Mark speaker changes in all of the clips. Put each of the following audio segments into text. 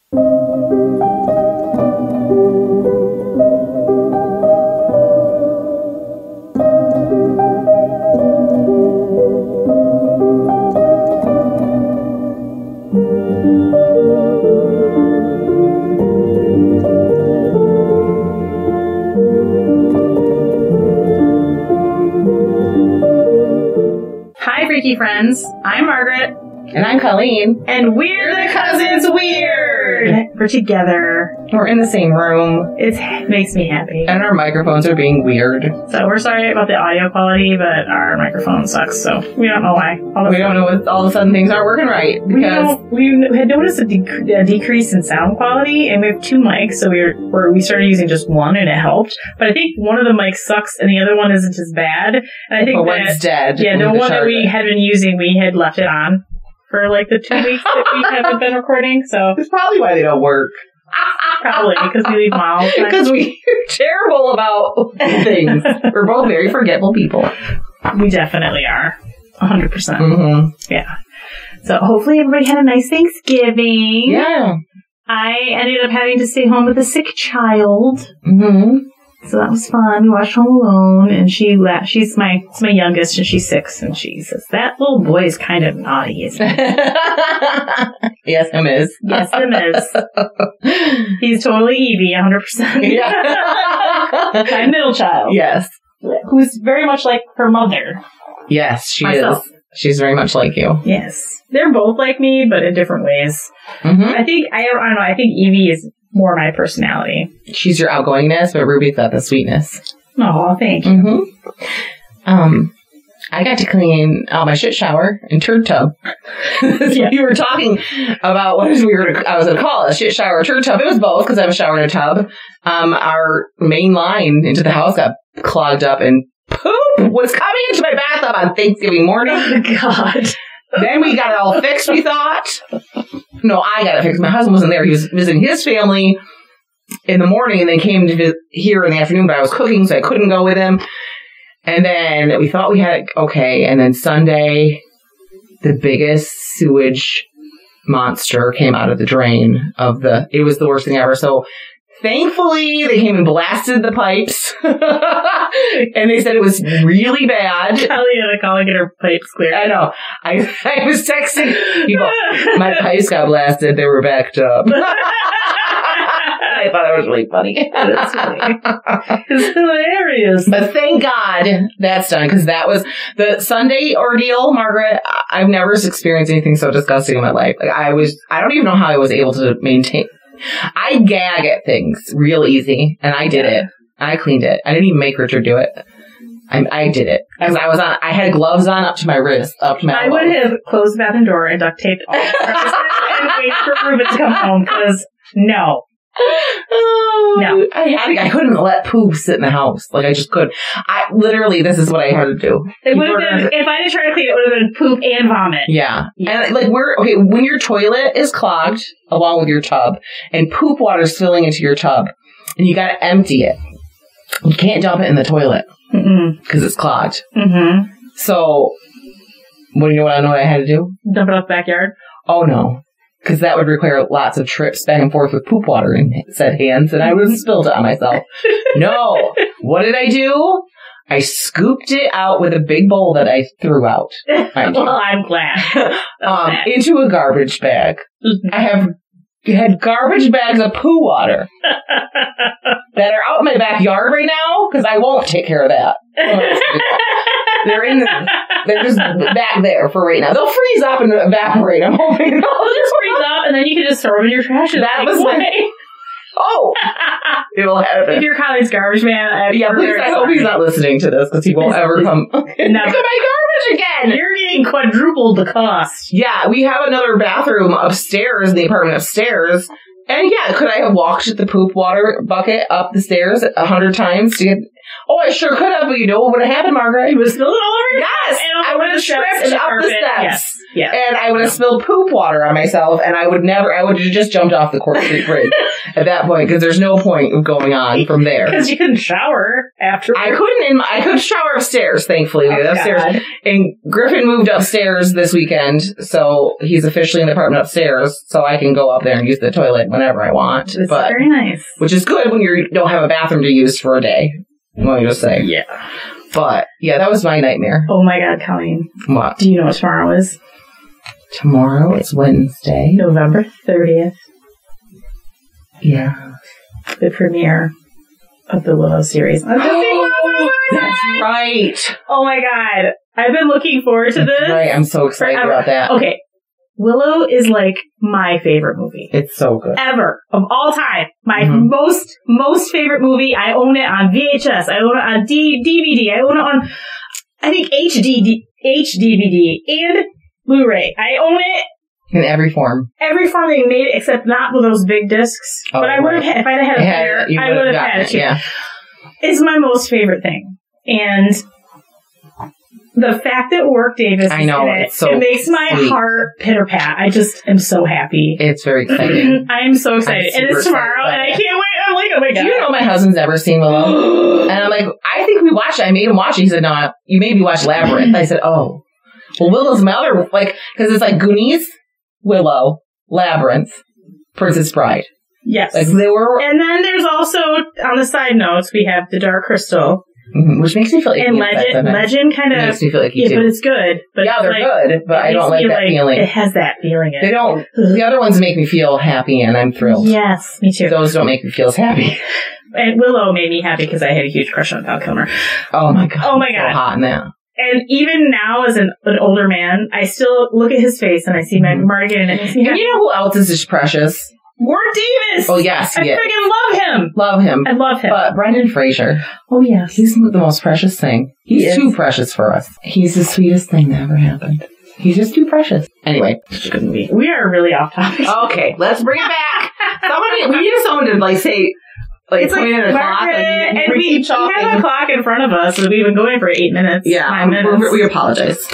Speaker 1: Freaky friends, I'm Margaret.
Speaker 2: And I'm Colleen.
Speaker 1: And we're the Cousins Weird! We're together.
Speaker 2: We're in the same room.
Speaker 1: It makes me happy.
Speaker 2: And our microphones are being weird.
Speaker 1: So we're sorry about the audio quality, but our microphone sucks, so we don't know why.
Speaker 2: We don't know what all of a sudden things aren't working right. Because
Speaker 1: we had noticed a decrease in sound quality, and we have two mics, so we started using just one, and it helped. But I think one of the mics sucks, and the other one isn't as bad. And I think
Speaker 2: one's dead.
Speaker 1: Yeah, the one that we had been using, we had left it on for like the 2 weeks that we haven't been recording, so
Speaker 2: it's probably why they don't work.
Speaker 1: Probably because we leave miles.
Speaker 2: Because we're terrible about things. We're both very forgetful people.
Speaker 1: We definitely are. 100%.
Speaker 2: Mm-hmm.
Speaker 1: Yeah. So hopefully everybody had a nice Thanksgiving.
Speaker 2: Yeah.
Speaker 1: I ended up having to stay home with a sick child.
Speaker 2: Mm-hmm.
Speaker 1: So that was fun. We watched Home Alone, and she's my youngest, and she's 6, and she says, that little boy is kind of naughty, isn't he?
Speaker 2: Yes, him is.
Speaker 1: Yes, him is. He's totally Evie, 100%.
Speaker 2: Yeah.
Speaker 1: My middle child.
Speaker 2: Yes.
Speaker 1: Who's very much like her mother.
Speaker 2: Yes, she
Speaker 1: Myself.
Speaker 2: is. She's very much like you.
Speaker 1: Yes. They're both like me, but in different ways.
Speaker 2: Mm-hmm.
Speaker 1: I don't know, I think Evie is more my personality.
Speaker 2: She's your outgoingness, but Ruby's got the sweetness.
Speaker 1: Oh, thank you.
Speaker 2: Mm-hmm. I got to clean out my shit shower and turd tub. Yeah. You were talking about what I was going to call it, a shit shower or turd tub. It was both because I have a shower and a tub. Our main line into the house got clogged up and poop was coming into my bathtub on Thanksgiving morning.
Speaker 1: Oh, God.
Speaker 2: Then we got it all fixed, we thought. No, I got it fixed. My husband wasn't there. He was visiting his family in the morning and then came to visit here in the afternoon, but I was cooking, so I couldn't go with him. And then we thought we had it okay. And then Sunday, the biggest sewage monster came out of the drain it was the worst thing ever. So thankfully, they came and blasted the pipes. And they said it was really bad.
Speaker 1: Kelly had to call and get her pipes cleared.
Speaker 2: I know. I was texting people, my pipes got blasted. They were backed up. I thought it was really funny.
Speaker 1: That's funny. It's hilarious.
Speaker 2: But thank God that's done, because that was the Sunday ordeal, Margaret. I've never experienced anything so disgusting in my life. Like I don't even know how I was able to maintain. I gag at things real easy, and I did it. I cleaned it. I didn't even make Richard do it. I did it because I had gloves on up to my wrist, up to my elbow.
Speaker 1: I would have closed the bathroom door and duct taped all the crevices and waited for Ruben to come home, because no. No.
Speaker 2: I couldn't let poop sit in the house. Like, I just couldn't. Literally, this is what I had to do.
Speaker 1: It would have been, if I didn't try to clean it, it would have been poop and vomit.
Speaker 2: Yeah. And, like, when your toilet is clogged, along with your tub, and poop water is filling into your tub, and you gotta empty it, you can't dump it in the toilet, because it's clogged. Mm-hmm. So, you know what I had to do?
Speaker 1: Dump it off the backyard?
Speaker 2: Oh, no. Because that would require lots of trips back and forth with poop water in said hands, and I would have spilled it on myself. No. What did I do? I scooped it out with a big bowl that I threw out.
Speaker 1: Well, I'm glad.
Speaker 2: Into a garbage bag. I had garbage bags of poo water that are out in my backyard right now, because I won't take care of that. They're just back there for right now. They'll freeze up and evaporate. I'm hoping
Speaker 1: they'll just freeze up, and then you can just throw them in your trash.
Speaker 2: That was Oh, it'll happen.
Speaker 1: If you're Kylie's garbage man,
Speaker 2: please. I hope he's not listening to this, because he won't ever come. Look at my garbage again.
Speaker 1: You're getting quadrupled the cost.
Speaker 2: Yeah, we have another bathroom upstairs in the apartment upstairs. And yeah, could I have walked the poop water bucket up the stairs 100 times to get... Oh, I sure could have, but you know what would have happened, Margaret?
Speaker 1: You would have spilled it all over your
Speaker 2: Yes! I would have tripped up the steps.
Speaker 1: Yes.
Speaker 2: And I would have spilled poop water on myself, and I would have just jumped off the Court Street Bridge. at that point because there's no point of going on from there.
Speaker 1: Because you couldn't shower after.
Speaker 2: I could shower upstairs, thankfully.
Speaker 1: Oh,
Speaker 2: upstairs.
Speaker 1: God.
Speaker 2: And Griffin moved upstairs this weekend, so he's officially in the apartment upstairs, so I can go up there and use the toilet whenever I want.
Speaker 1: It's very nice.
Speaker 2: Which is good when you don't have a bathroom to use for a day. Let me just say.
Speaker 1: Yeah.
Speaker 2: But, yeah, that was my nightmare.
Speaker 1: Oh my God, Colleen.
Speaker 2: What?
Speaker 1: Do you know what tomorrow is?
Speaker 2: Tomorrow is Wednesday.
Speaker 1: November 30th.
Speaker 2: Yeah.
Speaker 1: The premiere of the Willow series.
Speaker 2: That's right.
Speaker 1: Oh my God. I've been looking forward to this.
Speaker 2: Right, I'm so excited about that.
Speaker 1: Okay. Willow is like my favorite movie.
Speaker 2: It's so good.
Speaker 1: Ever. Of all time. My most favorite movie. I own it on VHS. I own it on DVD. I own it on, I think, HDVD and Blu-ray. I own it.
Speaker 2: In every form.
Speaker 1: Every form they made it, except not with those big discs.
Speaker 2: Oh,
Speaker 1: but I would have had, if I'd had a player, I would have had it too.
Speaker 2: Yeah.
Speaker 1: It's my most favorite thing. And the fact that Warwick Davis is in it, it makes my heart pitter-pat. I just am so happy.
Speaker 2: It's very exciting.
Speaker 1: I am so excited. And it's tomorrow, and I can't wait. I'm like, oh my God.
Speaker 2: Do you know my husband's never seen Willow? And I'm like, I think we watched it. I made him watch it. He said, no, you made me watch Labyrinth. I said, oh. Well, Willow's my other, because it's like Goonies, Willow, Labyrinth, Princess Bride.
Speaker 1: Yes.
Speaker 2: Like they were.
Speaker 1: And then there's also, on the side notes, we have The Dark Crystal.
Speaker 2: Mm-hmm, which makes me feel icky.
Speaker 1: And Legend kind of
Speaker 2: makes me feel icky too.
Speaker 1: But it's good. But
Speaker 2: yeah, they're good, but I don't like that feeling.
Speaker 1: It has that feeling.
Speaker 2: They don't. The other ones make me feel happy, and I'm thrilled.
Speaker 1: Yes, me too.
Speaker 2: Those don't make me feel as happy.
Speaker 1: And Willow made me happy because I had a huge crush on Val Kilmer.
Speaker 2: Oh my God!
Speaker 1: Oh my God!
Speaker 2: So hot in that.
Speaker 1: And even now, as an older man, I still look at his face and I see Meg Morgan, and
Speaker 2: you know who else is just precious?
Speaker 1: Warwick Davis!
Speaker 2: Oh, yes.
Speaker 1: I freaking love him!
Speaker 2: Love him.
Speaker 1: I love him.
Speaker 2: But Brendan Fraser.
Speaker 1: Oh, yes.
Speaker 2: He's the most precious thing. He's too precious for us. He's the sweetest thing that ever happened. He's just too precious. Anyway.
Speaker 1: Shouldn't be. We are really off topic.
Speaker 2: Okay, let's bring it back. We need someone to, say... it's like a clock,
Speaker 1: and we have a clock in front of us, so we've been going for 8 minutes.
Speaker 2: Yeah,
Speaker 1: 9 minutes.
Speaker 2: We apologize.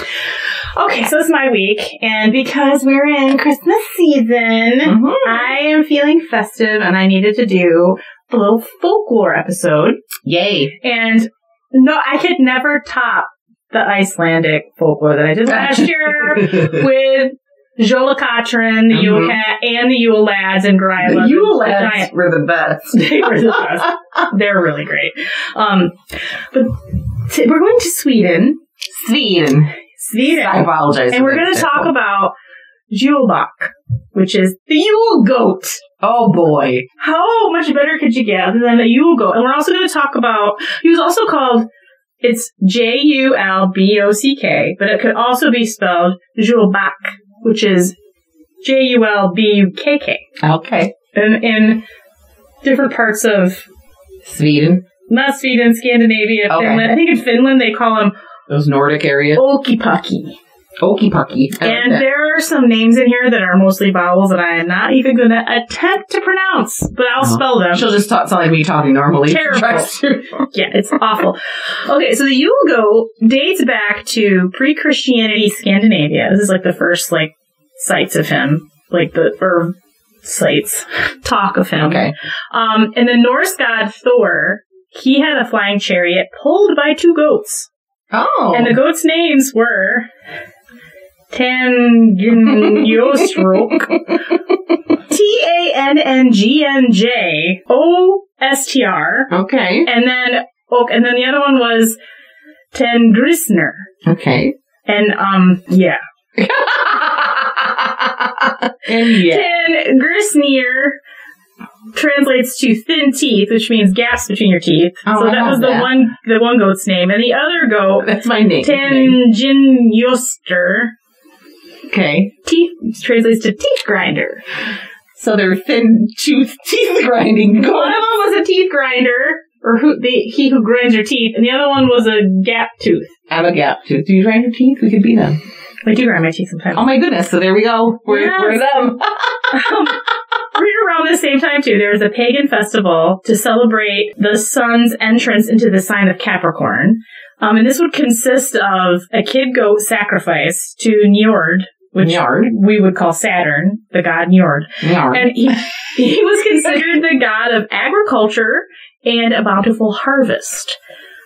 Speaker 1: Okay, so it's my week, and because we're in Christmas season, I am feeling festive, and I needed to do a little folklore episode.
Speaker 2: Yay!
Speaker 1: And no, I could never top the Icelandic folklore that I did last year with Jola Katrin, the Yule Cat, and the Yule Lads and Gryla.
Speaker 2: The Yule Lads were the best.
Speaker 1: They were the best. They're really great. But we're going to Sweden.
Speaker 2: Sweden.
Speaker 1: I
Speaker 2: apologize.
Speaker 1: And we're going to talk about Julebak, which is the Yule goat.
Speaker 2: Oh boy.
Speaker 1: How much better could you get than a Yule goat? And we're also going to talk about, he was also called, it's Julbock, but it could also be spelled Julebak, which is Julbukk.
Speaker 2: Okay.
Speaker 1: In different parts of
Speaker 2: Sweden.
Speaker 1: Not Sweden, Scandinavia, Finland. I think in Finland they call them
Speaker 2: those Nordic areas.
Speaker 1: Okipaki.
Speaker 2: And
Speaker 1: there are some names in here that are mostly vowels that I am not even going to attempt to pronounce, but I'll spell them.
Speaker 2: She'll just sound like me talking normally.
Speaker 1: Terrible. Yeah, it's awful. Okay, so the Yule goat dates back to pre-Christianity Scandinavia. This is like the first sites of him, sites talk of him.
Speaker 2: Okay.
Speaker 1: And the Norse god Thor, he had a flying chariot pulled by 2 goats.
Speaker 2: Oh.
Speaker 1: And the goats' names were Tangnjostrok, Tanngnjostr.
Speaker 2: Okay.
Speaker 1: And then the other one was Tengrisner.
Speaker 2: Okay.
Speaker 1: And yeah. Tengrisnir translates to thin teeth, which means gaps between your teeth.
Speaker 2: Oh,
Speaker 1: so that was the one goat's name. And the other goat,
Speaker 2: that's my name.
Speaker 1: Tangnjoster.
Speaker 2: Okay.
Speaker 1: Teeth translates to teeth grinder.
Speaker 2: So they're thin teeth grinding goats.
Speaker 1: One of them was a teeth grinder, or he who grinds your teeth, and the other one was a gap tooth.
Speaker 2: I'm a gap tooth. Do you grind your teeth? We could be them.
Speaker 1: I do grind my teeth sometimes.
Speaker 2: Oh my goodness! So there we go. We're them.
Speaker 1: Right around the same time, too, there was a pagan festival to celebrate the sun's entrance into the sign of Capricorn. And this would consist of a kid goat sacrifice to Njord, which we would call Saturn, the god Njord.
Speaker 2: Njord.
Speaker 1: And He was considered the god of agriculture and a bountiful harvest.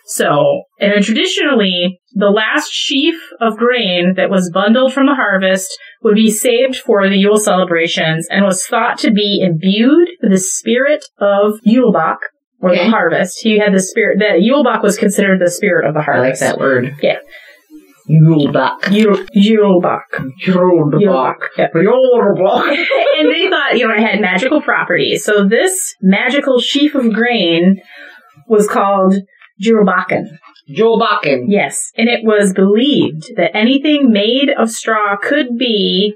Speaker 1: So, and then traditionally, the last sheaf of grain that was bundled from the harvest would be saved for the Yule celebrations and was thought to be imbued with the spirit of Yulebak, or the harvest. He had the spirit, that Yulebak was considered the spirit of the harvest.
Speaker 2: I like that word.
Speaker 1: Yeah.
Speaker 2: Yulebak.
Speaker 1: Yulebak.
Speaker 2: Yulebak.
Speaker 1: And they thought, it had magical properties. So this magical sheaf of grain was called Julebakken.
Speaker 2: Julebakken.
Speaker 1: Yes. And it was believed that anything made of straw could be,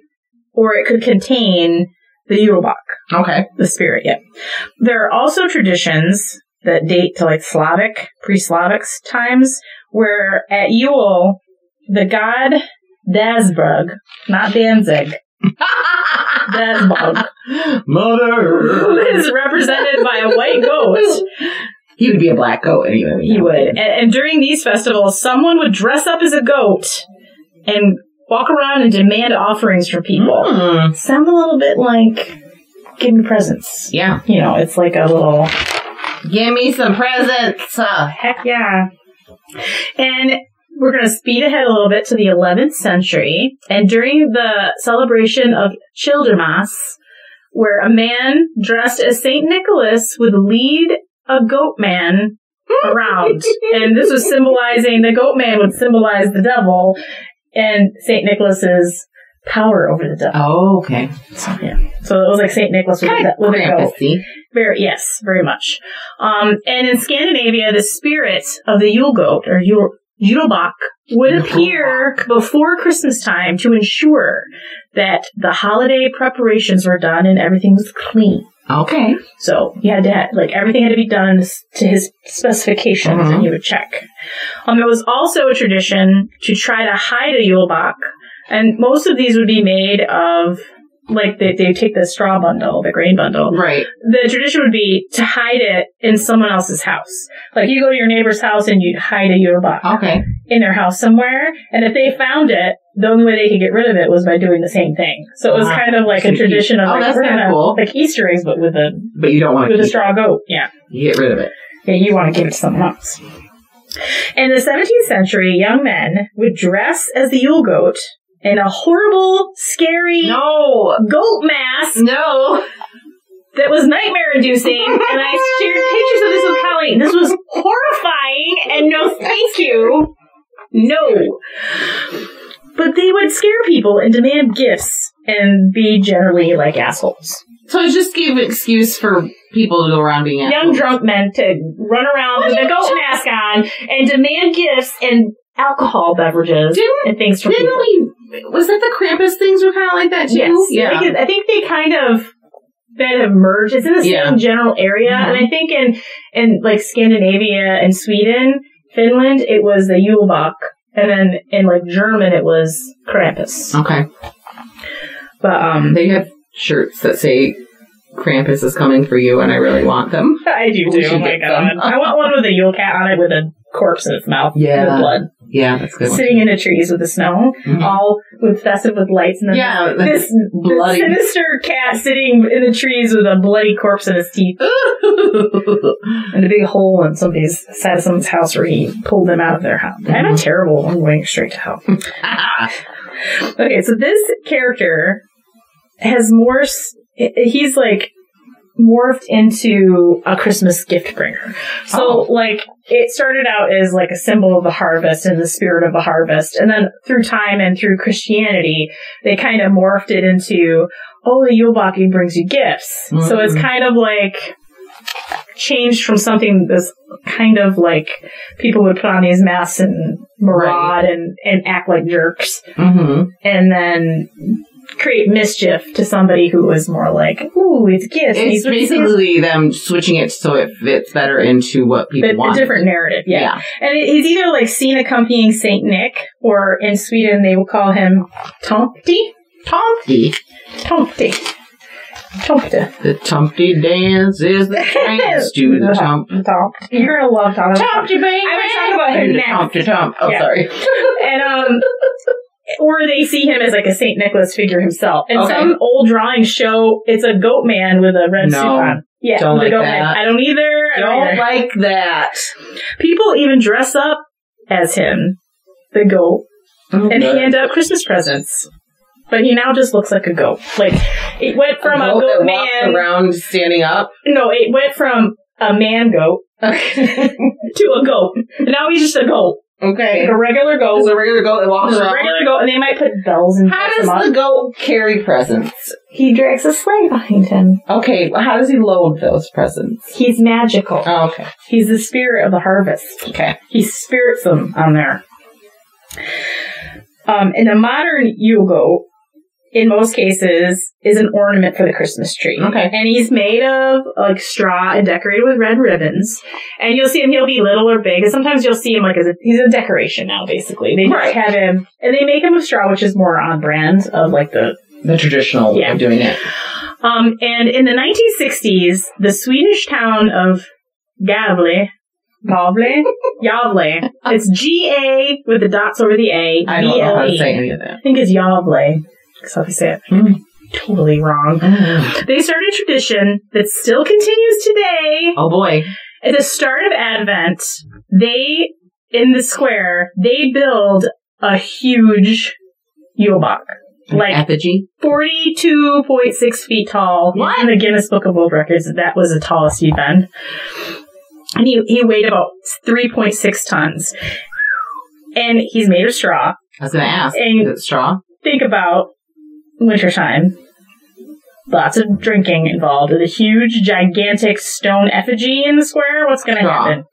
Speaker 1: or it could contain, the Yulebak.
Speaker 2: Okay.
Speaker 1: The spirit, yeah. There are also traditions that date to pre-Slavic times, where at Yule, the god Dasbrug, not Danzig, Dasbrug,
Speaker 2: Mother,
Speaker 1: is represented by a white goat.
Speaker 2: He would be a black goat anyway.
Speaker 1: He would. And during these festivals, someone would dress up as a goat and walk around and demand offerings from people. Sound a little bit like give me presents.
Speaker 2: Yeah.
Speaker 1: It's like a little...
Speaker 2: Give me some presents.
Speaker 1: Heck yeah. And we're going to speed ahead a little bit to the 11th century. And during the celebration of Childermas, where a man dressed as St. Nicholas would lead a goat man around. And this was symbolizing, the goat man would symbolize the devil and St. Nicholas's power over the devil.
Speaker 2: Oh, okay.
Speaker 1: So, yeah. So it was like St. Nicholas with a goat. Yes, very much. And in Scandinavia, the spirit of the Yule goat, or Julebak, would appear before Christmas time to ensure that the holiday preparations were done and everything was clean.
Speaker 2: Okay.
Speaker 1: So you had to have, everything had to be done to his specifications, and he would check. There was also a tradition to try to hide a Julebak, and most of these would be made of, they take the straw bundle, the grain bundle.
Speaker 2: Right.
Speaker 1: The tradition would be to hide it in someone else's house. You go to your neighbor's house and you'd hide a Julebak in their house somewhere, and if they found it, the only way they could get rid of it was by doing the same thing. So it was kind of like a tradition of
Speaker 2: that's kind of cool.
Speaker 1: Like Easter eggs, but
Speaker 2: you don't want to
Speaker 1: with a straw goat. Yeah.
Speaker 2: You get rid of it.
Speaker 1: Yeah, you want to give it to someone else. In the 17th century, young men would dress as the Yule goat in a horrible, scary goat mask.
Speaker 2: No.
Speaker 1: That was nightmare-inducing, and I shared pictures of this with Colleen. This was horrifying, and no thank you. No. But they would scare people and demand gifts and be generally like assholes.
Speaker 2: So it just gave an excuse for people to go around being assholes.
Speaker 1: Young drunk men to run around with a goat mask on and demand gifts and alcohol beverages and things from people.
Speaker 2: Was that the Krampus things were kind of like that too?
Speaker 1: Yes.
Speaker 2: Yeah.
Speaker 1: I think they kind of have merged. It's in the same general area. And I think in Scandinavia and Sweden, Finland, it was the Julebak. And then in German, it was Krampus.
Speaker 2: Okay.
Speaker 1: But
Speaker 2: they have shirts that say Krampus is coming for you, and I really want them.
Speaker 1: I do too. Oh my god! I want one with a Yule cat on it with a corpse in its mouth.
Speaker 2: Yeah.
Speaker 1: With blood.
Speaker 2: Yeah, that's good.
Speaker 1: Sitting in the trees with the snow, all with festive with lights, and then this sinister cat sitting in the trees with a bloody corpse in his teeth, and a big hole in somebody's side of someone's house where he pulled them out of their house. I'm a terrible. I'm going straight to hell. Okay, so this character has more. He's morphed into a Christmas gift bringer. So, it started out as a symbol of the harvest and the spirit of the harvest. And then through time and through Christianity, they kind of morphed it into, the Yulebak brings you gifts. Mm-hmm. So it's kind of changed from something that's kind of people would put on these masks and maraud and act like jerks. Mm-hmm. And then create mischief to somebody who was more ooh, it's gifts.
Speaker 2: It's basically them switching it so it fits better into what people want.
Speaker 1: A different narrative, yeah. And he's either seen accompanying Saint Nick, or in Sweden they will call him Tomte.
Speaker 2: Tomte. The Tomte dance is the dance to the Tomte.
Speaker 1: You're going to love Tomte.
Speaker 2: Tomte, baby.
Speaker 1: I'm going to talk about him next.
Speaker 2: Tomte. Oh, yeah. Sorry.
Speaker 1: And or they see him as like a St. Nicholas figure himself. And some old drawings show it's a goat man with a red suit on. Yeah,
Speaker 2: don't like
Speaker 1: goat
Speaker 2: that.
Speaker 1: man. I don't either.
Speaker 2: Don't like that.
Speaker 1: People even dress up as him, the goat, and hand out Christmas presents. But he now just looks like a goat. Like, it went from a goat
Speaker 2: that
Speaker 1: man...
Speaker 2: walks around standing up?
Speaker 1: No, it went from a man goat to a goat. And now he's just a goat.
Speaker 2: Okay.
Speaker 1: Like a regular goat.
Speaker 2: There's a regular goat that walks around.
Speaker 1: A regular goat, and they might put bells and
Speaker 2: How does the goat carry presents?
Speaker 1: He drags a sleigh behind him.
Speaker 2: Okay, how does he load those presents?
Speaker 1: He's magical.
Speaker 2: Oh, okay.
Speaker 1: He's the spirit of the harvest.
Speaker 2: Okay.
Speaker 1: He spirits them on there. And a modern Yule goat, in most cases, is an ornament for the Christmas tree.
Speaker 2: Okay.
Speaker 1: And he's made of like straw and decorated with red ribbons. And you'll see him, he'll be little or big. And sometimes you'll see him like he's a decoration now, basically. They just have him, and they make him of straw, which is more on brand of like the
Speaker 2: traditional way of doing it.
Speaker 1: And in the 1960s, the Swedish town of Gävle, it's G-A with the dots over the A.
Speaker 2: I don't know how to say any of that.
Speaker 1: I think it's Gävle. That's how they say it. Totally wrong. They started a tradition that still continues today.
Speaker 2: Oh boy.
Speaker 1: At the start of Advent, in the square, they build a huge Yule log. Like
Speaker 2: effigy?
Speaker 1: 42.6 feet tall.
Speaker 2: What?
Speaker 1: In the Guinness Book of World Records, that was the tallest he'd been. And he weighed about 3.6 tons. And he's made of straw.
Speaker 2: I was going to ask,
Speaker 1: and
Speaker 2: is it straw?
Speaker 1: Think about wintertime. Lots of drinking involved. With a huge, gigantic stone effigy in the square. What's going to happen?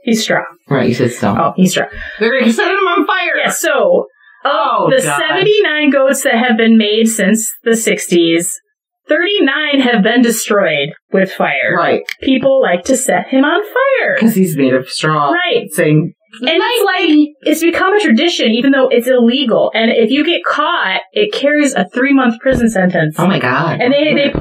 Speaker 1: He's straw.
Speaker 2: Right, you said stone.
Speaker 1: Oh, he's straw.
Speaker 2: They're going to set him on fire.
Speaker 1: Yeah, so... the 79 goats that have been made since the 60s, 39 have been destroyed with fire.
Speaker 2: Right.
Speaker 1: People like to set him on fire.
Speaker 2: Because he's made of straw.
Speaker 1: Right.
Speaker 2: Saying,
Speaker 1: and it's like, it's become a tradition, even though it's illegal. And if you get caught, it carries a 3-month prison sentence.
Speaker 2: Oh my God.
Speaker 1: And they even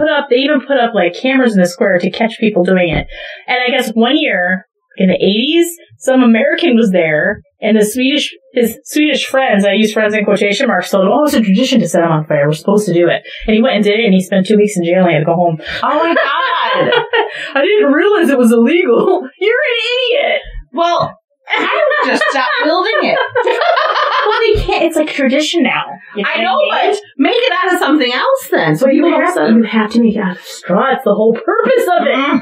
Speaker 1: put up like cameras in the square to catch people doing it. And I guess one year, in the 80s, some American was there, and his Swedish friends, I use friends in quotation marks, told him, it's a tradition to set him on fire. We're supposed to do it. And he went and did it, and he spent 2 weeks in jail, and he had to go home.
Speaker 2: Oh my God!
Speaker 1: I didn't realize it was illegal. You're an idiot!
Speaker 2: Well, I would just stop building it.
Speaker 1: Well, they can't. It's like tradition now.
Speaker 2: I know, but make it out of something else then. So
Speaker 1: you have to make it out of straw. It's the whole purpose of it.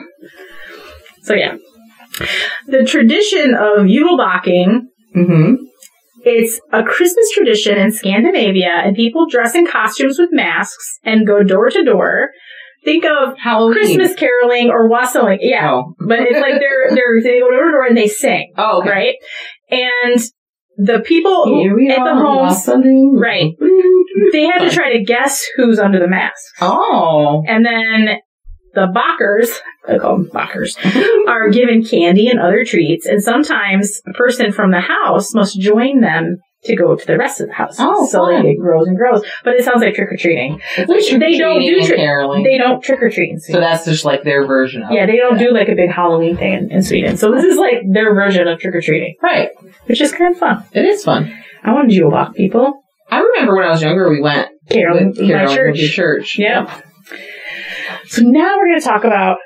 Speaker 1: So yeah. The tradition of Yule baking, it's a Christmas tradition in Scandinavia, and people dress in costumes with masks and go door to door. Think of
Speaker 2: Halloween.
Speaker 1: Christmas caroling or wassailing. Yeah. Oh. But it's like they go door to door and they sing.
Speaker 2: Oh, okay.
Speaker 1: Right? And the people at the homes, right, they have to try to guess who's under the mask.
Speaker 2: Oh.
Speaker 1: And then the Bakers, I call them Bakers, are given candy and other treats, and sometimes a person from the house must join them to go to the rest of the house.
Speaker 2: Oh,
Speaker 1: so
Speaker 2: fun.
Speaker 1: it grows and grows. But it sounds like trick-or-treating.
Speaker 2: Which they don't do
Speaker 1: caroling. They don't trick-or-treat.
Speaker 2: So that's just like their version of it.
Speaker 1: Yeah, they don't do like a big Halloween thing in Sweden. So this is like their version of trick-or-treating.
Speaker 2: Right.
Speaker 1: Which is kind of fun.
Speaker 2: It is fun.
Speaker 1: I want to Yule log people.
Speaker 2: I remember when I was younger, we went
Speaker 1: caroling with my church. Yeah. So now we're going to talk about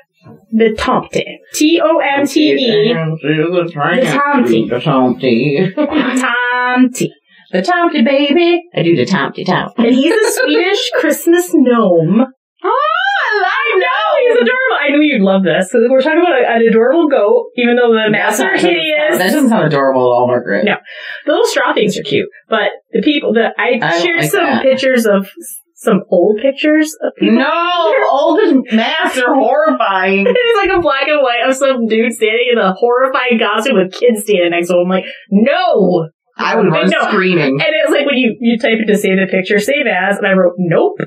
Speaker 1: the Tomte. T-O-M-T-E. The Tomte.
Speaker 2: The Tomte.
Speaker 1: Tomte.
Speaker 2: The Tomte, baby. I do the Tomte.
Speaker 1: And he's a Swedish Christmas gnome.
Speaker 2: Oh, I know.
Speaker 1: He's adorable. I knew you'd love this. So we're talking about an adorable goat, even though the masks are hideous.
Speaker 2: That doesn't sound adorable at all, Margaret.
Speaker 1: No. The little straw things are cute. But the people, I shared like some pictures of some old pictures of people.
Speaker 2: No, old masks are horrifying.
Speaker 1: It's like a black and white of some dude standing in a horrifying costume with kids standing next to him. I'm like, no!
Speaker 2: I would run screaming.
Speaker 1: And it's like when you type it to save the picture, save as, and I wrote, nope.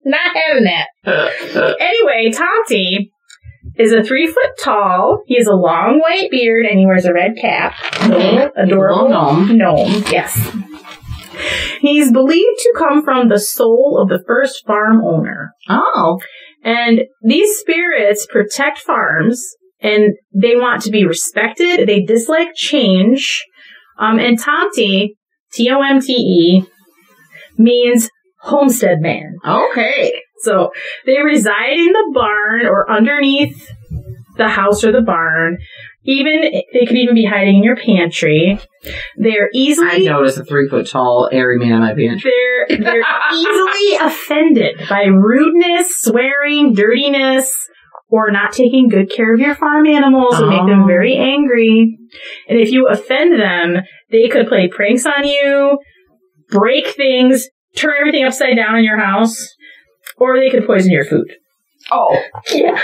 Speaker 1: Not having that. Anyway, Tomte is a 3-foot tall. He has a long white beard, and he wears a red cap. Adorable gnome. Yes. He's believed to come from the soul of the first farm owner.
Speaker 2: Oh.
Speaker 1: And these spirits protect farms, and they want to be respected. They dislike change. And Tomte Tomte, means homestead man.
Speaker 2: Okay.
Speaker 1: So they reside in the barn or underneath the house or the barn. They could even be hiding in your pantry. They're easily...
Speaker 2: I noticed a 3-foot-tall, airy man in my pantry.
Speaker 1: They're easily offended by rudeness, swearing, dirtiness, or not taking good care of your farm animals would make them very angry. And if you offend them, they could play pranks on you, break things, turn everything upside down in your house, or they could poison your food.
Speaker 2: Oh.
Speaker 1: Yeah.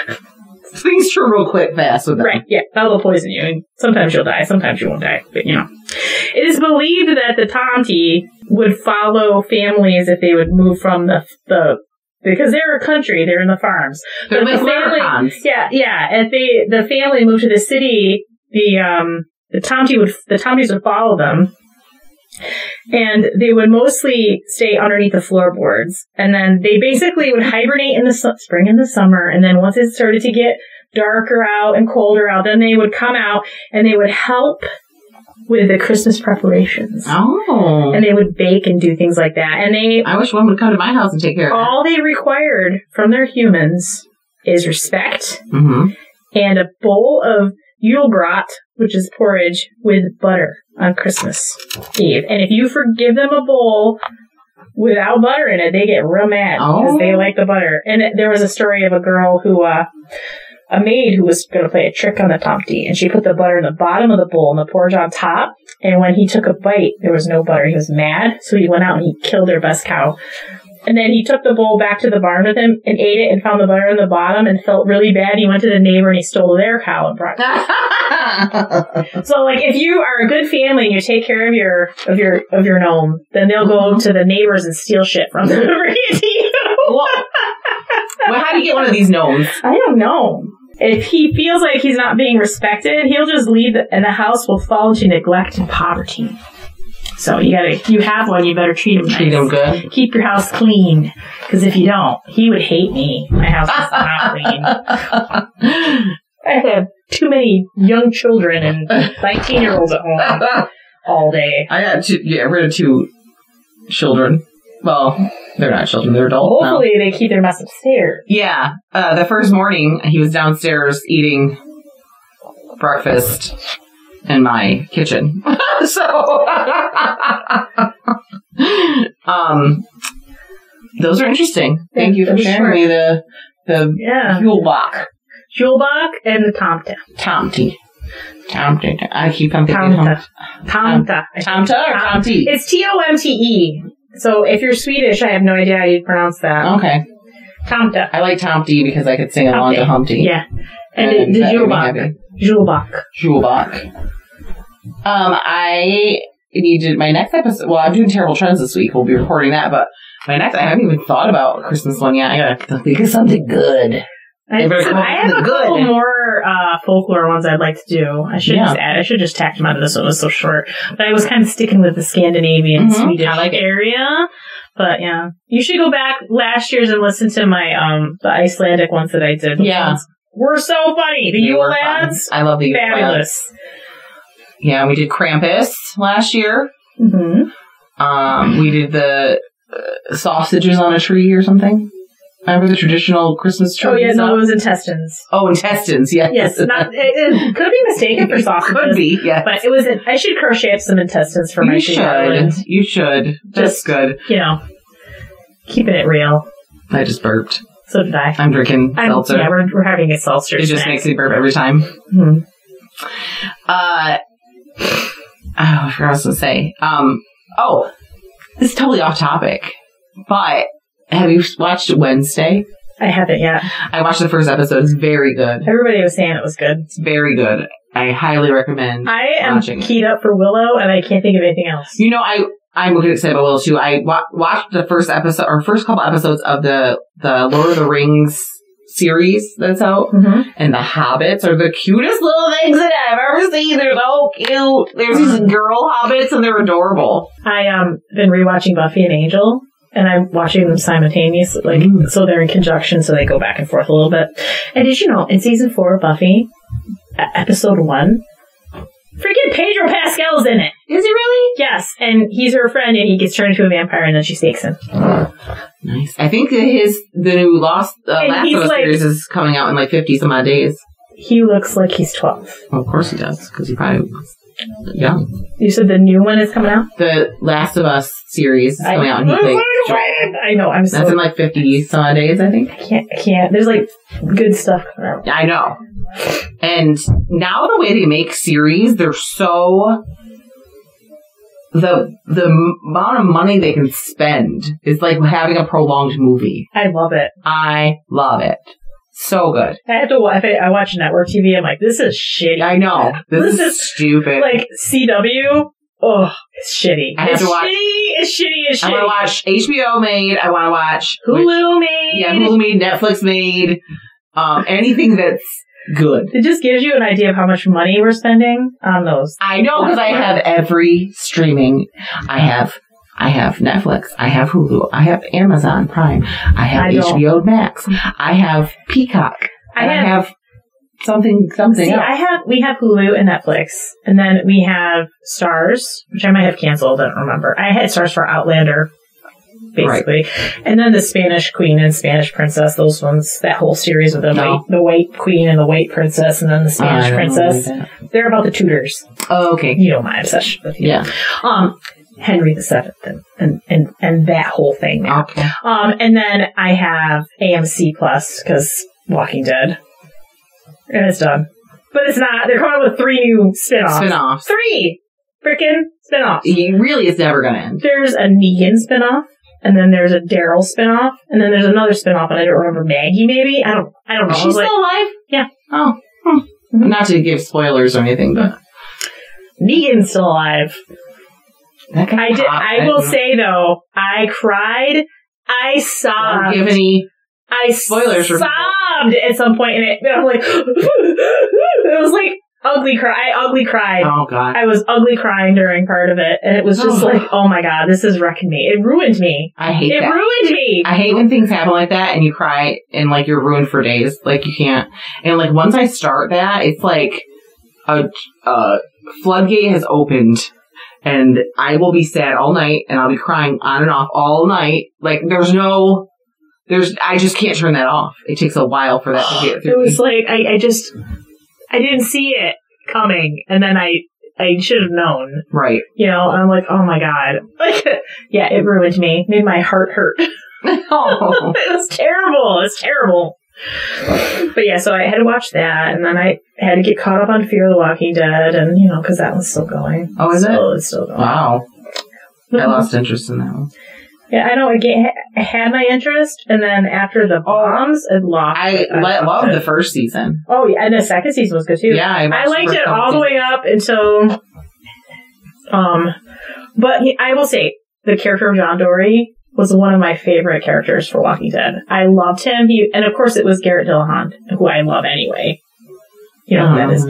Speaker 2: Things turn real quick fast with them.
Speaker 1: Right, yeah. That'll poison you. And sometimes you'll die, sometimes you won't die. But, It is believed that the Tomte would follow families if they would move from the because they're a country, they're in the farms.
Speaker 2: They're
Speaker 1: but
Speaker 2: like
Speaker 1: the family,
Speaker 2: leprechauns.
Speaker 1: Yeah. If the family moved to the city, the Tomtes would follow them. And they would mostly stay underneath the floorboards. And then they basically would hibernate in the spring and the summer. And then once it started to get darker out and colder out, then they would come out and they would help with the Christmas preparations.
Speaker 2: Oh.
Speaker 1: And they would bake and do things like that. And
Speaker 2: I wish one would come to my house and take care of it.
Speaker 1: All they required from their humans is respect and a bowl of Yule brat, which is porridge, with butter on Christmas Eve. And if you forgive them a bowl without butter in it, they get real mad because they like the butter. And there was a story of a girl who, a maid who was going to play a trick on the Tomte, and she put the butter in the bottom of the bowl and the porridge on top. And when he took a bite, there was no butter. He was mad, so he went out and he killed their best cow. And then he took the bowl back to the barn with him and ate it and found the butter in the bottom and felt really bad. He went to the neighbor and he stole their cow and brought it. So, if you are a good family and you take care of your gnome, then they'll go to the neighbors and steal shit from them and bring it to you.
Speaker 2: Well, how do you get one of these gnomes?
Speaker 1: I don't know. If he feels like he's not being respected, he'll just leave and the house will fall into neglect and poverty. So you have one, you better treat him nice.
Speaker 2: Treat him good.
Speaker 1: Keep your house clean. Because if you don't, he would hate me. My house is not clean. I have too many young children and 19-year-olds at home all day.
Speaker 2: I got rid of 2 children. Well, they're not children, they're adults.
Speaker 1: Hopefully they keep their mess upstairs.
Speaker 2: Yeah. The first morning, he was downstairs eating breakfast in my kitchen. Those are interesting. Thank you for sharing me the Yulebach.
Speaker 1: Yulebach and the Tomte.
Speaker 2: Tomte. I keep on thinking
Speaker 1: Tomte.
Speaker 2: Tomte or Tomte?
Speaker 1: It's Tomte. So if you're Swedish, I have no idea how you pronounce that.
Speaker 2: Okay.
Speaker 1: Tomte.
Speaker 2: I like Tomte because I could sing along to Humpty.
Speaker 1: Yeah. And the Yulebach.
Speaker 2: I needed my next episode. Well, I'm doing Terrible Trends this week. We'll be recording that, but I haven't even thought about a Christmas one yet. I gotta think of something good.
Speaker 1: I have a couple more folklore ones I'd like to do. I should just tack them out of this one. It was so short. But I was kind of sticking with the Scandinavian Swedish area. But yeah. You should go back last year's and listen to my the Icelandic ones that I did.
Speaker 2: Yeah.
Speaker 1: Were so funny. The Yule lads.
Speaker 2: I love the Yule
Speaker 1: fabulous.
Speaker 2: Yeah, we did Krampus last year.
Speaker 1: Mm-hmm.
Speaker 2: We did the sausages on a tree or something. Remember the traditional Christmas tree?
Speaker 1: Oh, yeah, no, it was intestines.
Speaker 2: Oh, intestines, yes.
Speaker 1: Yes, it could be mistaken for sausages.
Speaker 2: Could be, yes.
Speaker 1: But it was. I should crochet up some intestines for my
Speaker 2: should. You should. That's good.
Speaker 1: Keeping it real.
Speaker 2: I just burped.
Speaker 1: So did I.
Speaker 2: I'm drinking seltzer.
Speaker 1: Yeah, we're having a seltzer.
Speaker 2: It just makes me burp every time.
Speaker 1: Mm-hmm.
Speaker 2: I forgot what I was going to say. This is totally off topic, but have you watched Wednesday?
Speaker 1: I haven't yet.
Speaker 2: I watched the first episode. It's very good.
Speaker 1: Everybody was saying it was good.
Speaker 2: It's very good. I highly recommend watching it.
Speaker 1: Keyed up for Willow, and I can't think of anything else.
Speaker 2: I'm looking excited about Willow, too. I watched the first couple episodes of the Lord of the Rings series that's out, and the hobbits are the cutest little things that I've ever seen. They're so cute. There's these girl hobbits, and they're adorable.
Speaker 1: I've been rewatching Buffy and Angel, and I'm watching them simultaneously, so they're in conjunction, so they go back and forth a little bit. And did you know, in season 4 of Buffy, episode 1, freaking Pedro Pascal's in it.
Speaker 2: Is he really?
Speaker 1: Yes, and he's her friend, and he gets turned into a vampire, and then she stakes him.
Speaker 2: Nice. I think that the new Last of Us series is coming out in like 50 some odd days.
Speaker 1: He looks like he's 12.
Speaker 2: Well, of course he does, because he probably was young.
Speaker 1: You said the new one is coming out?
Speaker 2: The Last of Us series is coming out, and he plays Joel.
Speaker 1: I know, I'm so...
Speaker 2: That's in like 50 some odd days, I think.
Speaker 1: I can't. There's like good stuff coming out.
Speaker 2: I know. And now the way they make series, they're so... The amount of money they can spend is like having a prolonged movie.
Speaker 1: I love it.
Speaker 2: I love it. So good.
Speaker 1: I have to watch. I watch network TV. I'm like, this is shitty.
Speaker 2: I know. This is stupid.
Speaker 1: Like CW. Oh, it's shitty.
Speaker 2: It's
Speaker 1: shitty.
Speaker 2: I want to watch HBO made. I want to watch
Speaker 1: Hulu made.
Speaker 2: Yeah, Hulu made. Netflix made. Anything that's good.
Speaker 1: It just gives you an idea of how much money we're spending on those.
Speaker 2: I know, because I have every streaming. I have Netflix. I have Hulu. I have Amazon Prime. I have HBO Max. I have Peacock. I have something else.
Speaker 1: We have Hulu and Netflix, and then we have Stars, which I might have canceled. I don't remember. I had Stars for Outlander, basically, right. And then the Spanish Queen and Spanish Princess. Those ones, that whole series with the White Queen and the White Princess, and then the Spanish Princess. They're about the Tudors.
Speaker 2: Oh, okay.
Speaker 1: You know my obsession with you.
Speaker 2: Yeah.
Speaker 1: Henry VII and that whole thing. Now.
Speaker 2: Okay.
Speaker 1: And then I have AMC Plus because Walking Dead. And it's done. But it's not. They're coming up with 3 new spin-offs. 3 freaking spin-offs.
Speaker 2: He really is never going to end.
Speaker 1: There's a Negan spin-off, and then there's a Daryl spin-off, and then there's another spin-off, and I don't remember, Maggie maybe? I don't know.
Speaker 2: Is she still alive?
Speaker 1: Yeah.
Speaker 2: Oh. Mm-hmm. Not to give spoilers or anything, but
Speaker 1: Negan's still alive. I will say though, I cried. I sobbed.
Speaker 2: Don't give any spoilers.
Speaker 1: I sobbed at some point in it. I'm like, it was like ugly cry. I ugly cried.
Speaker 2: Oh God.
Speaker 1: I was ugly crying during part of it, and it was just like, oh my God, this is wrecking me. It ruined me.
Speaker 2: I hate that.
Speaker 1: It ruined me.
Speaker 2: I hate when things happen like that and you cry and like you're ruined for days. Like you can't. And like once I start that, it's like a floodgate has opened. And I will be sad all night, and I'll be crying on and off all night. Like, I just can't turn that off. It takes a while for that to get through.
Speaker 1: It was like, I didn't see it coming, and then I should have known.
Speaker 2: Right.
Speaker 1: You know, and I'm like, oh my God. Like, yeah, it ruined me. Made my heart hurt.
Speaker 2: Oh.
Speaker 1: It was terrible. It was terrible. But yeah, so I had to watch that, and then I had to get caught up on Fear the Walking Dead, and you know, because that one's still going.
Speaker 2: Oh, is it?
Speaker 1: It's still going.
Speaker 2: Wow. I lost interest in that one.
Speaker 1: Yeah, I know. I had my interest, and then after the bombs, it lost.
Speaker 2: I loved the first season.
Speaker 1: Oh yeah, and the second season was good too.
Speaker 2: Yeah,
Speaker 1: I liked it all the way up until. But I will say the character of John Dory was one of my favorite characters for Walking Dead. I loved him. And of course it was Garrett Dillahunt, who I love anyway. You know who that is.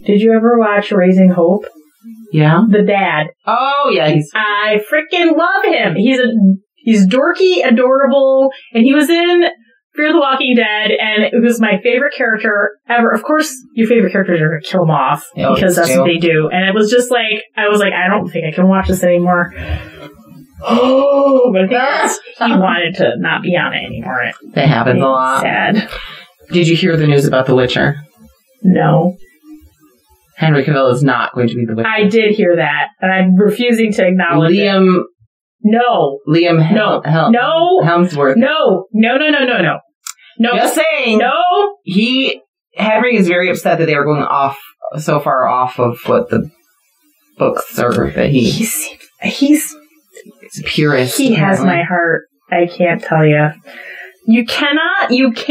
Speaker 1: Did you ever watch Raising Hope?
Speaker 2: Yeah.
Speaker 1: The dad.
Speaker 2: Oh yeah.
Speaker 1: I freaking love him. He's dorky, adorable, and he was in Fear the Walking Dead, and it was my favorite character ever. Of course, your favorite characters are going to kill him off, because that's what they do. And it was just like, I was like, I don't think I can watch this anymore. Oh, but he wanted to not be on it anymore.
Speaker 2: That happens a lot.
Speaker 1: Sad.
Speaker 2: Did you hear the news about The Witcher?
Speaker 1: No.
Speaker 2: Henry Cavill is not going to be The Witcher.
Speaker 1: I did hear that, and I'm refusing to acknowledge it. No.
Speaker 2: Liam Hemsworth.
Speaker 1: No.
Speaker 2: Just saying.
Speaker 1: No.
Speaker 2: Henry is very upset that they are going so far off of what the books are that he's purist.
Speaker 1: He has my heart. I can't tell you. You cannot. How are you
Speaker 2: going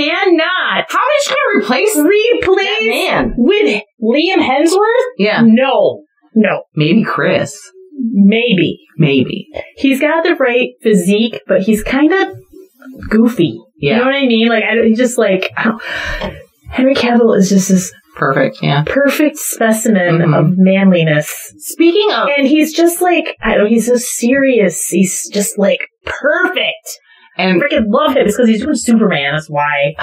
Speaker 2: to replace that man
Speaker 1: with Liam Hemsworth?
Speaker 2: Yeah.
Speaker 1: No.
Speaker 2: Maybe Chris.
Speaker 1: Maybe. He's got the right physique, but he's kind of goofy.
Speaker 2: Yeah.
Speaker 1: You know what I mean? Like, Henry Cavill is just this perfect specimen of manliness.
Speaker 2: Speaking of,
Speaker 1: and he's just like, he's so serious. He's just like perfect. And I freaking love him. It's because he's doing Superman. That's why.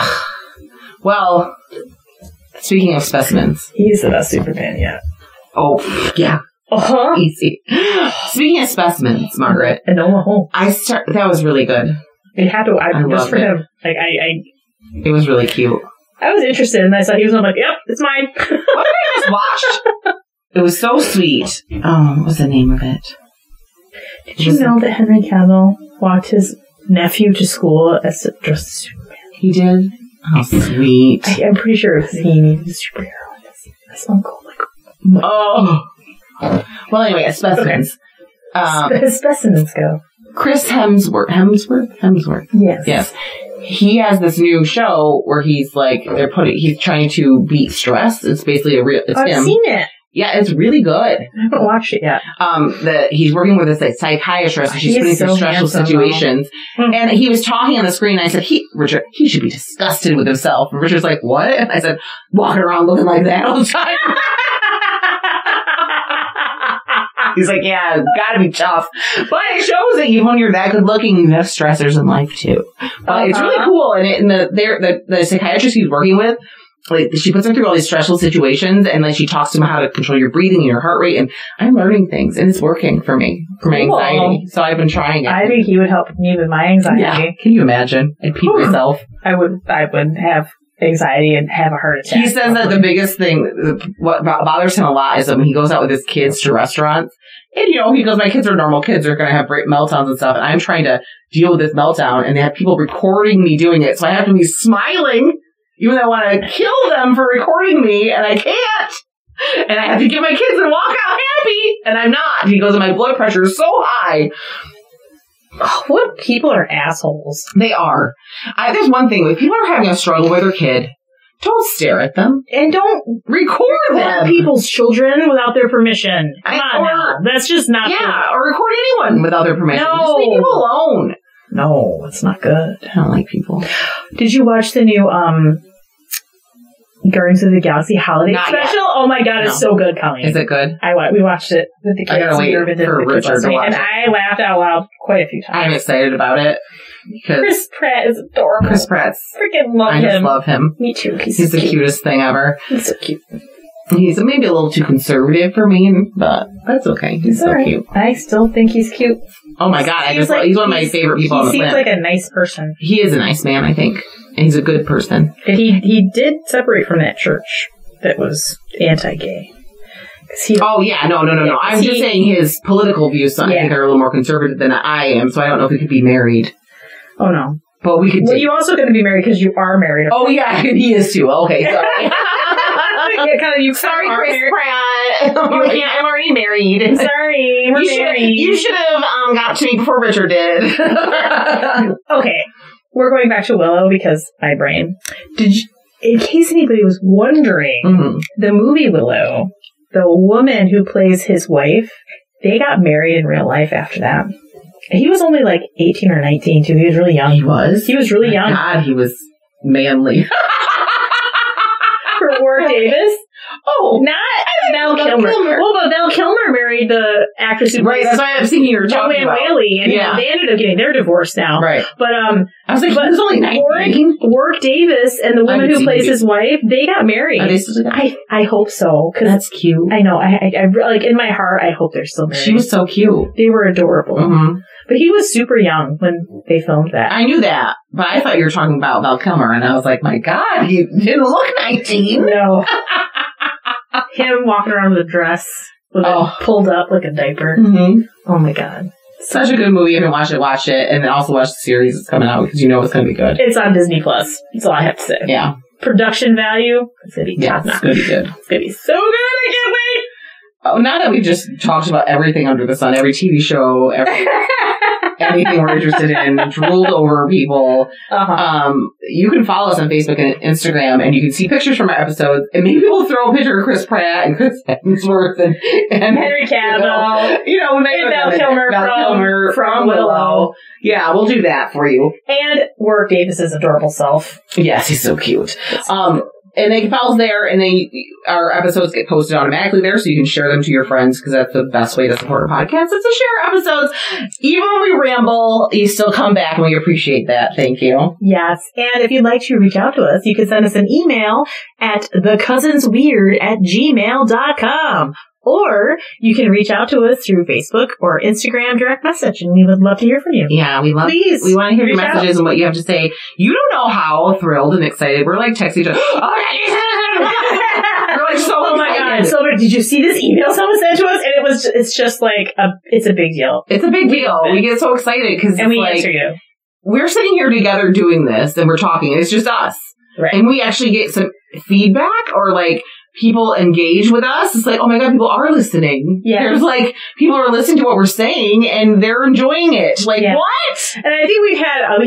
Speaker 2: Well, speaking of specimens,
Speaker 1: he's the best Superman yet.
Speaker 2: Oh yeah. Easy. Speaking of specimens, Margaret.
Speaker 1: Enola Holmes.
Speaker 2: That was really good.
Speaker 1: It had to. I just for him. Like
Speaker 2: It was really cute.
Speaker 1: I was interested, and I saw he was. I'm like, yep, it's mine.
Speaker 2: What did I just watch? It was so sweet. Oh, what was the name of it?
Speaker 1: Did you know that Henry Cavill walked his nephew to school as dressed as Superman?
Speaker 2: He did? Oh, sweet.
Speaker 1: I'm pretty sure he needed a superhero. That's uncle.
Speaker 2: Oh. Well, anyway, specimens.
Speaker 1: Okay. Specimens go.
Speaker 2: Chris Hemsworth? Yes. He has this new show where he's like, he's trying to beat stress. It's basically it's
Speaker 1: I've
Speaker 2: him.
Speaker 1: seen it.
Speaker 2: Yeah, it's really good.
Speaker 1: I haven't watched it yet.
Speaker 2: He's working with this psychiatrist, and she's putting through stressful situations. And he was talking on the screen, and I said, Richard, he should be disgusted with himself. And Richard's like, what? And I said, walking around looking like that all the time. He's like, yeah, gotta be tough. But it shows that even when you're that good looking, you have stressors in life too. But it's really cool. And the psychiatrist he's working with, like, she puts him through all these stressful situations, and then she talks to him how to control your breathing and your heart rate. And I'm learning things, and it's working for me, for my anxiety. So I've been trying it.
Speaker 1: I think he would help me with my anxiety.
Speaker 2: Yeah. Can you imagine? I'd pee myself.
Speaker 1: I would have anxiety and have a heart attack.
Speaker 2: He says that the biggest thing, what bothers him a lot, is that when he goes out with his kids to restaurants, and, he goes, my kids are normal kids. They're going to have great meltdowns and stuff. And I'm trying to deal with this meltdown, and they have people recording me doing it. So I have to be smiling, even though I want to kill them for recording me, and I can't. And I have to get my kids and walk out happy, and I'm not. He goes, my blood pressure is so high.
Speaker 1: Oh, what people are assholes.
Speaker 2: They are. There's one thing. If people are having a struggle with their kid, don't stare at them.
Speaker 1: And don't
Speaker 2: record them.
Speaker 1: People's children without their permission. Come on now. That's just not good.
Speaker 2: Or record anyone without their permission.
Speaker 1: No.
Speaker 2: Just leave people alone.
Speaker 1: No, it's not good.
Speaker 2: I don't like people.
Speaker 1: Did you watch the new Guardians of the Galaxy holiday special? Yet. Oh my god, it's so good, Colleen.
Speaker 2: Is it good?
Speaker 1: We watched it with the kids.
Speaker 2: I gotta wait for Richard to watch it.
Speaker 1: And I laughed out loud quite a few times.
Speaker 2: I'm excited about it.
Speaker 1: Chris Pratt is adorable.
Speaker 2: Chris Pratt's.
Speaker 1: Freaking love him.
Speaker 2: I just love him.
Speaker 1: Me too.
Speaker 2: He's the cutest thing ever.
Speaker 1: He's so cute.
Speaker 2: He's maybe a little too conservative for me, but that's okay. He's so cute.
Speaker 1: I still think he's cute.
Speaker 2: Oh my god, he's one of my favorite people on the planet.
Speaker 1: He seems like a nice person.
Speaker 2: He is a nice man, I think. And he's a good person.
Speaker 1: He did separate from that church that was anti-gay.
Speaker 2: No. I'm just saying his political views, I think, are a little more conservative than I am, so I don't know if we could be married.
Speaker 1: Oh, no.
Speaker 2: But we could.
Speaker 1: Well, you're also going to be married because you are married.
Speaker 2: Oh, yeah, he is too. Okay, sorry.
Speaker 1: Sorry,
Speaker 2: Chris Pratt. I'm already married.
Speaker 1: Sorry, we're married.
Speaker 2: You should have got to me before Richard did.
Speaker 1: Okay, we're going back to Willow because my brain. In case anybody was wondering, the movie Willow, the woman who plays his wife, they got married in real life after that. He was only like 18 or 19 too. He was really young. He was really young.
Speaker 2: God, he was manly.
Speaker 1: For Warwick Davis?
Speaker 2: Oh,
Speaker 1: not Val Kilmer. Well, but Val Kilmer married the actress who
Speaker 2: right. That's why I was thinking you were talking about
Speaker 1: Whaley, and they ended up getting their divorce now.
Speaker 2: Right.
Speaker 1: But
Speaker 2: I was like, he was only 19.
Speaker 1: Warwick Davis and the woman who plays his wife, they got married.
Speaker 2: Are they still together?
Speaker 1: I hope so. Cause
Speaker 2: that's cute.
Speaker 1: I know. I like in my heart, I hope they're still married.
Speaker 2: She was so cute.
Speaker 1: They were adorable. Mm-hmm. But he was super young when they filmed that.
Speaker 2: I knew that, but I thought you were talking about Val Kilmer, and I was like, my God, he didn't look 19.
Speaker 1: No. Him walking around with a dress with it pulled up like a diaper. Mm-hmm. Oh my God.
Speaker 2: Such a good movie. If you haven't watched it. And then also watch the series that's coming out because you know it's going to be good.
Speaker 1: It's on Disney Plus. That's all I have to say.
Speaker 2: Yeah.
Speaker 1: Production value. It's going to be top notch.
Speaker 2: It's going to be good.
Speaker 1: It's going to be so good. I can't wait.
Speaker 2: Oh, now that we've just talked about everything under the sun, every TV show, anything we're interested in, drooled over people, you can follow us on Facebook and Instagram, and you can see pictures from our episodes, and maybe we'll throw a picture of Chris Pratt and Chris Hemsworth and
Speaker 1: Henry Cavill.
Speaker 2: We may have
Speaker 1: Val Kilmer from Willow.
Speaker 2: Yeah, we'll do that for you.
Speaker 1: And Warwick Davis's adorable self.
Speaker 2: Yes, he's so cute. And they can follow us there, and our episodes get posted automatically there, so you can share them to your friends, because that's the best way to support our podcast, is to share episodes. Even when we ramble, you still come back, and we appreciate that. Thank you.
Speaker 1: Yes, and if you'd like to reach out to us, you can send us an email at thecousinsweird@gmail.com. Or you can reach out to us through Facebook or Instagram direct message, and we would love to hear from you.
Speaker 2: Yeah, we want to hear your messages and what you have to say. You don't know how thrilled and excited. We're like texting each other. We're like so
Speaker 1: oh my God. So did you see this email someone sent to us? And it's just like, it's a big deal.
Speaker 2: It's a big deal. We get so excited because
Speaker 1: we answer you.
Speaker 2: We're sitting here together doing this and we're talking. It's just us.
Speaker 1: Right.
Speaker 2: And we actually get some feedback or like people engage with us. It's like, oh my God, people are listening.
Speaker 1: Yeah.
Speaker 2: There's like, people are listening to what we're saying and they're enjoying it. Like, what?
Speaker 1: And I think we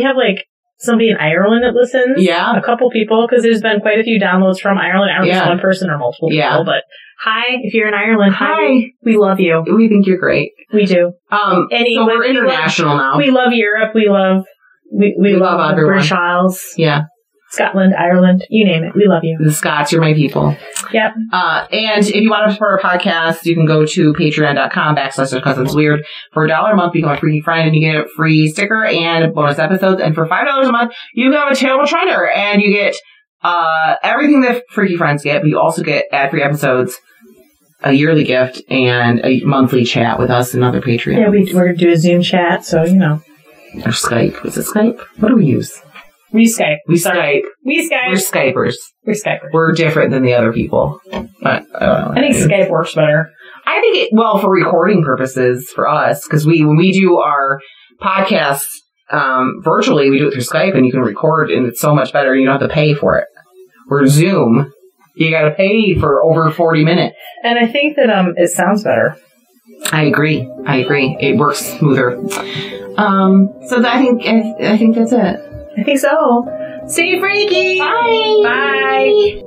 Speaker 1: have like somebody in Ireland that listens.
Speaker 2: Yeah.
Speaker 1: A couple people, because there's been quite a few downloads from Ireland. I don't know if it's one person or multiple people, but hi, if you're in Ireland, hi. We love you.
Speaker 2: We think you're great.
Speaker 1: We do.
Speaker 2: So we're international now.
Speaker 1: We love Europe. We love
Speaker 2: everyone.
Speaker 1: British Isles.
Speaker 2: Yeah.
Speaker 1: Scotland, Ireland, you name it. We love you.
Speaker 2: The Scots, you're my people.
Speaker 1: Yep.
Speaker 2: And if you want to support our podcast, you can go to patreon.com/thecousinsweird. For $1 a month, become a freaky friend and you get a free sticker and bonus episodes. And for $5 a month, you have a terrible trainer and you get everything that freaky friends get, but you also get ad-free episodes, a yearly gift, and a monthly chat with us and other Patreons.
Speaker 1: Yeah, we're going to do a Zoom chat, so, you know.
Speaker 2: Or Skype. Is it Skype? What do we use?
Speaker 1: We Skype.
Speaker 2: We Skype.
Speaker 1: We Skype.
Speaker 2: We're Skypers.
Speaker 1: We're Skypers.
Speaker 2: We're different than the other people. But I don't know.
Speaker 1: I think Skype works better.
Speaker 2: I think for recording purposes for us, because when we do our podcasts virtually, we do it through Skype and you can record and it's so much better. You don't have to pay for it. We're Zoom. You got to pay for over 40 minutes.
Speaker 1: And I think that it sounds better.
Speaker 2: I agree. It works smoother. So I think that's it.
Speaker 1: I think so. Stay freaky.
Speaker 2: Bye.
Speaker 1: Bye.